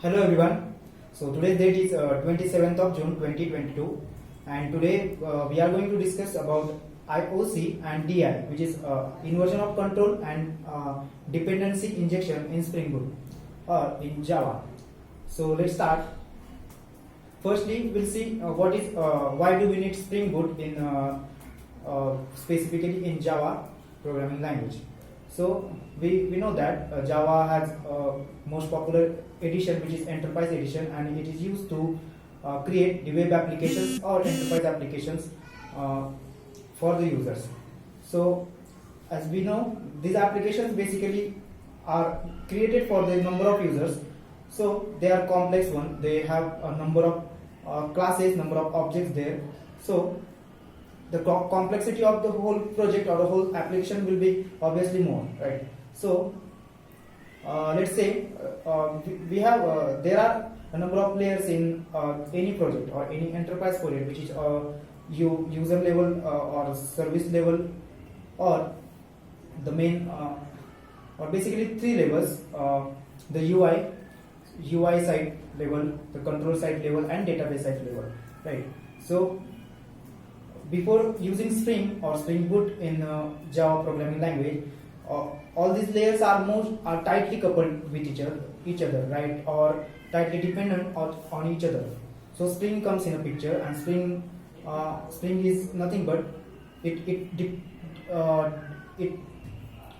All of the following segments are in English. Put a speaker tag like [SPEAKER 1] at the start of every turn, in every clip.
[SPEAKER 1] Hello everyone. So today's date is 27th of June 2022, and today we are going to discuss about IOC and DI, which is inversion of control and dependency injection in Spring Boot or in Java. So let's start. Firstly, we'll see what is why do we need Spring Boot in specifically in Java programming language. So we know that Java has most popular edition, which is Enterprise Edition, and it is used to create the web applications or enterprise applications for the users. So as we know, these applications basically are created for the number of users. So they are complex one. They have a number of classes, number of objects there. So the complexity of the whole project or the whole application will be obviously more, right? So let's say we have there are a number of layers in any project or any enterprise project, which is user level or service level, or the main or basically three levels: the UI side level, the control side level, and database side level, right? So before using Spring or Spring Boot in Java programming language, all these layers are tightly coupled with each other, right, or tightly dependent on each other. So Spring comes in a picture, and Spring is nothing but it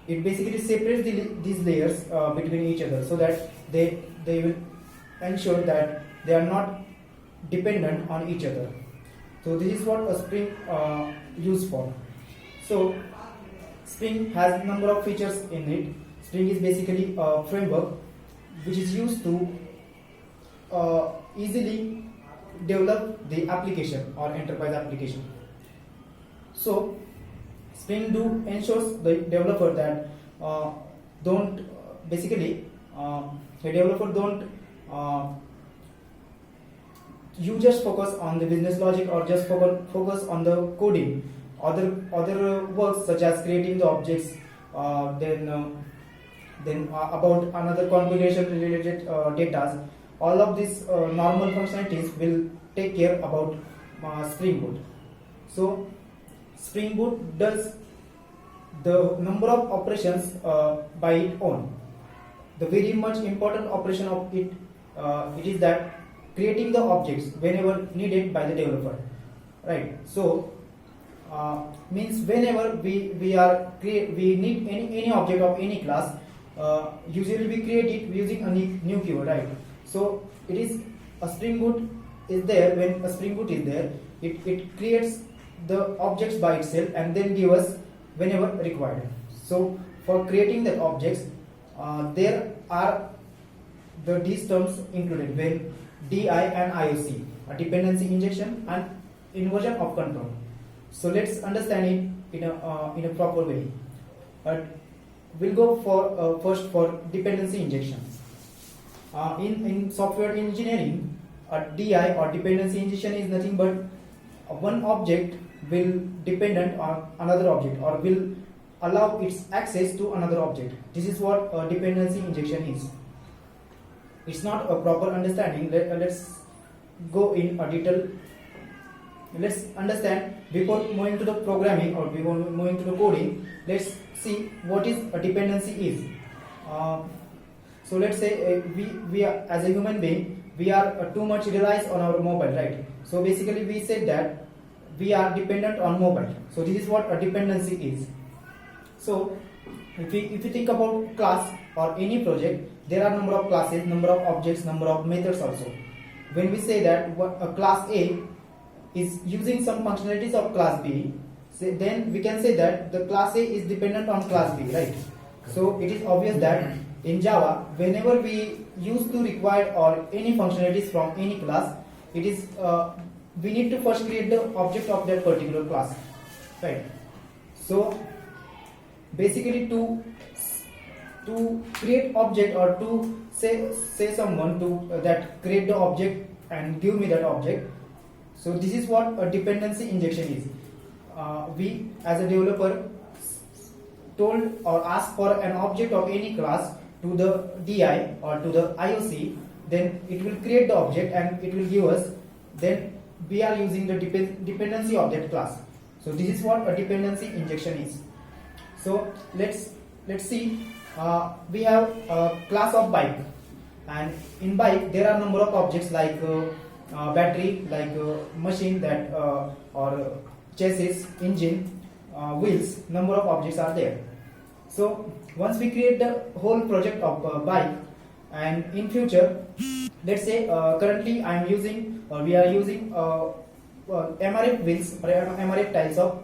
[SPEAKER 1] basically separates these layers between each other, so that they will ensure that they are not dependent on each other. So this is what a Spring used for. So Spring has a number of features in it. Spring is basically a framework which is used to easily develop the application or enterprise application. So Spring do ensures the developer that don't basically the developer don't you just focus on the business logic or just focus on the coding. Other works such as creating the objects, then about another configuration related data. All of these normal functionalities will take care about Spring Boot. So Spring Boot does the number of operations by its own. The very much important operation of it is that creating the objects whenever needed by the developer, right? So means whenever we need any object of any class, usually we create it using a new keyword, right? So it is a Spring Boot is there. When a Spring Boot is there, it creates the objects by itself and then give us whenever required. So for creating the objects, there are these terms included when DI and IOC, a dependency injection and inversion of control. So let's understand it in a proper way. We'll go for first for dependency injection. In software engineering, a DI or dependency injection is nothing but one object will dependent on another object or will allow its access to another object. This is what a dependency injection is. It's not a proper understanding. Let's go in a detail. Let's understand before moving to the programming or before moving to the coding. Let's see what is a dependency is. So let's say we are, as a human being, we are too much relies on our mobile, right? So basically we said that we are dependent on mobile. So this is what a dependency is. So if you think about class or any project, there are number of classes, number of objects, number of methods also. When we say that a class A is using some functionalities of class B, then we can say that the class A is dependent on class B, right? So it is obvious that in Java, whenever we used to require or any functionalities from any class, it is we need to first create the object of that particular class, right? So basically to create object or to say someone to that create the object and give me that object. So this is what a dependency injection is. We as a developer told or asked for an object of any class to the DI or to the IOC then it will create the object and it will give us. Then we are using the dependency object class. So this is what a dependency injection is. So let's see. We have a class of bike, and in bike there are number of objects like battery, like machine, that or chassis, engine, wheels. Number of objects are there. So once we create the whole project of bike, and in future, let's say currently I am using, or we are using MRF wheels or MRF tiles of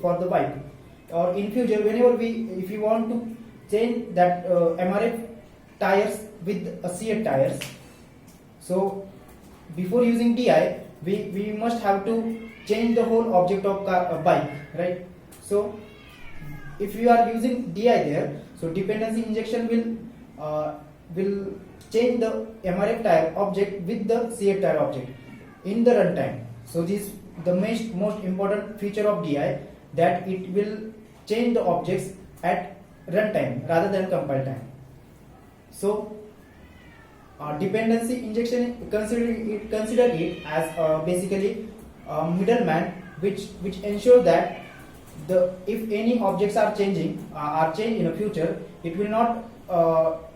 [SPEAKER 1] for the bike. Or in future, whenever if you want to change that MRF tires with CA tires, so before using DI, we must have to change the whole object of bike, right? So if you are using DI there, so dependency injection will change the MRF tire object with the CA tire object in the runtime. So this the most important feature of DI, that it will change the objects at runtime rather than compile time. So dependency injection, consider it as basically a middleman which ensure that if any objects are changed in the future, it will not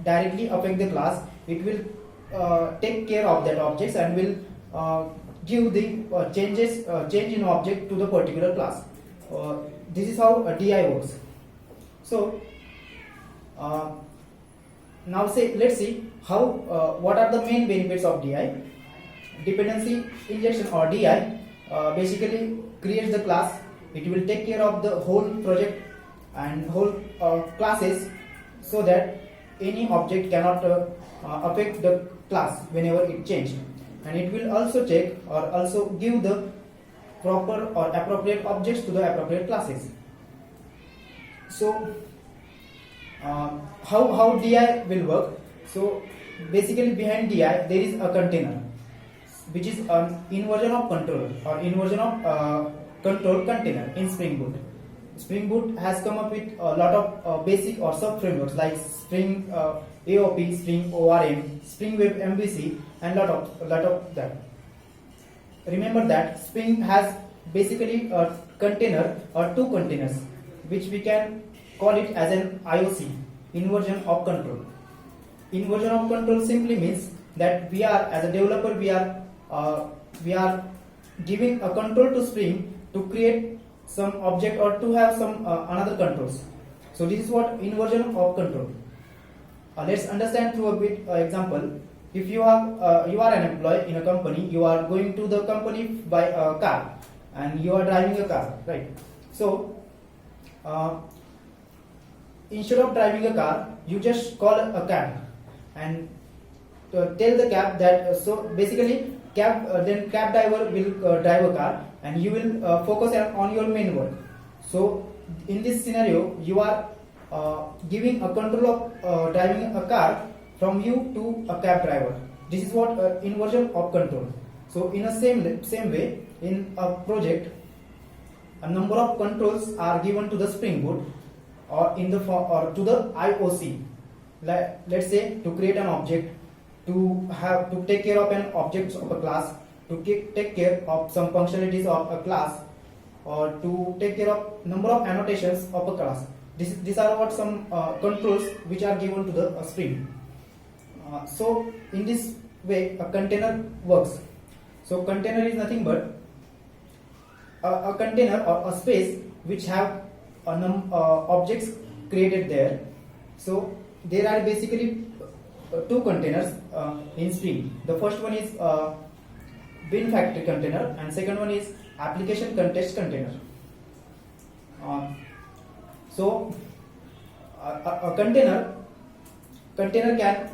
[SPEAKER 1] directly affect the class. It will take care of that objects and will give the change in object to the particular class. This is how DI works. So now let's see how what are the main benefits of DI. Dependency injection or DI basically creates the class. It will take care of the whole project and whole classes, so that any object cannot affect the class whenever it changes. And it will also check or also give the proper or appropriate objects to the appropriate classes. So how DI will work? So basically behind DI there is a container, which is an inversion of controller or inversion of control container in Spring Boot. Spring Boot has come up with a lot of basic or sub frameworks like Spring AOP, Spring ORM, Spring Web MVC, and lot of that. Remember that Spring has basically a container or two containers, which we can call it as an IOC, inversion of control. Inversion of control simply means that we are, as a developer, we are giving a control to Spring to create some object or to have some another controls. So this is what inversion of control. Let's understand through a bit example. If you are an employee in a company, you are going to the company by a car and you are driving a car, right? So instead of driving a car, you just call a cab and tell the cab that so basically cab driver will drive a car and you will focus on your main work. So in this scenario, you are giving a control of driving a car from you to a cab driver. This is what inversion of control. So in a same way, in a project, a number of controls are given to the Spring Boot or to the IOC. Let's say to create an object, to take care of an object of a class, to take care of some functionalities of a class, or to take care of number of annotations of a class. These are what some controls which are given to the Spring. So in this way a container works. So container is nothing but a container or a space which have objects created there. So there are basically two containers in Spring. The first one is bin factory container and second one is application context container. So a container can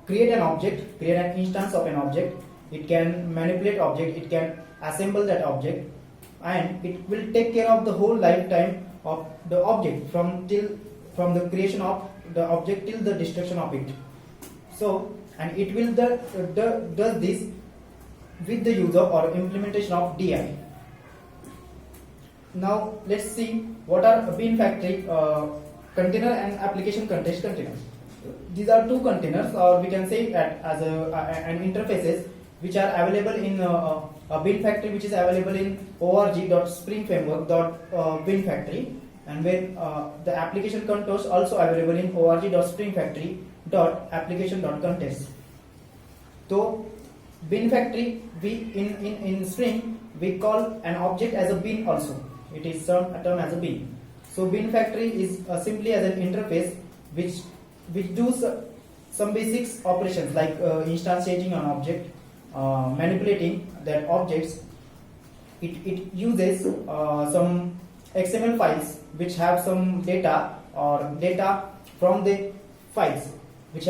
[SPEAKER 1] create an object, create an instance of an object. It can manipulate object, it can assemble that object, and it will take care of the whole lifetime of the object from the creation of the object till the destruction of it. So, and it will does this with the use of or implementation of DI. Now let's see what are bin factory container and application context container. These are two containers, or we can say that as an interfaces which are available in a bin factory, which is available in org.springframework.bin factory, and when the application contours also available in org.springfactory.application.context. So bin factory, we in Spring we call an object as a bin also. It is termed as a bin. So bin factory is simply as an interface which does some basics operations like instantiating an object, manipulating that objects. It uses some XML files which have some data or data from the files which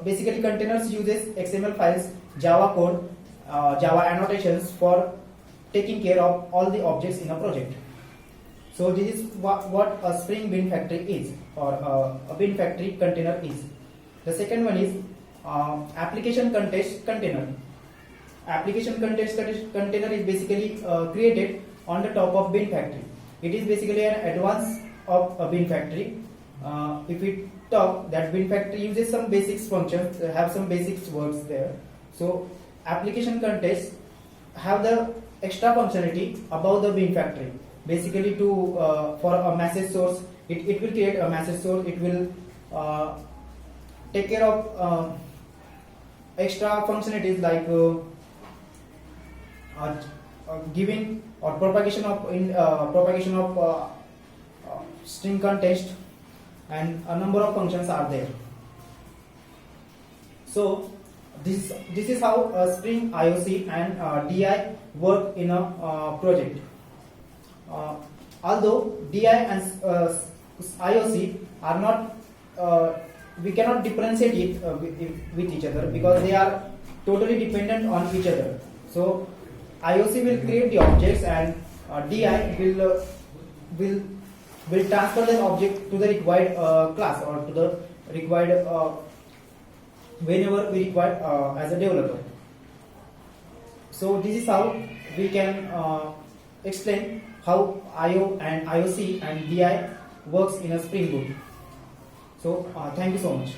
[SPEAKER 1] basically containers uses XML files, Java code, Java annotations for taking care of all the objects in a project. So this is what a Spring bin factory is, or a bin factory container is. The second one is application context container. Application context container is basically created on the top of bin factory. It is basically an advance of a bin factory. If we talk that bin factory uses some basics functions, have some basics works there. So application context have the extra functionality above the bin factory. Basically to for a message source, it will create a message source. It will take care of extra functionalities like giving or propagation of string context, and a number of functions are there. So this is how Spring IOC and DI work in a project. Although DI and IOC are not, we cannot differentiate it with each other because they are totally dependent on each other. So IOC will create the objects, and DI will transfer the object to the required class, or to the required whenever we require as a developer. So this is how we can explain how IO and IOC and DI works in a Spring Boot. So thank you so much.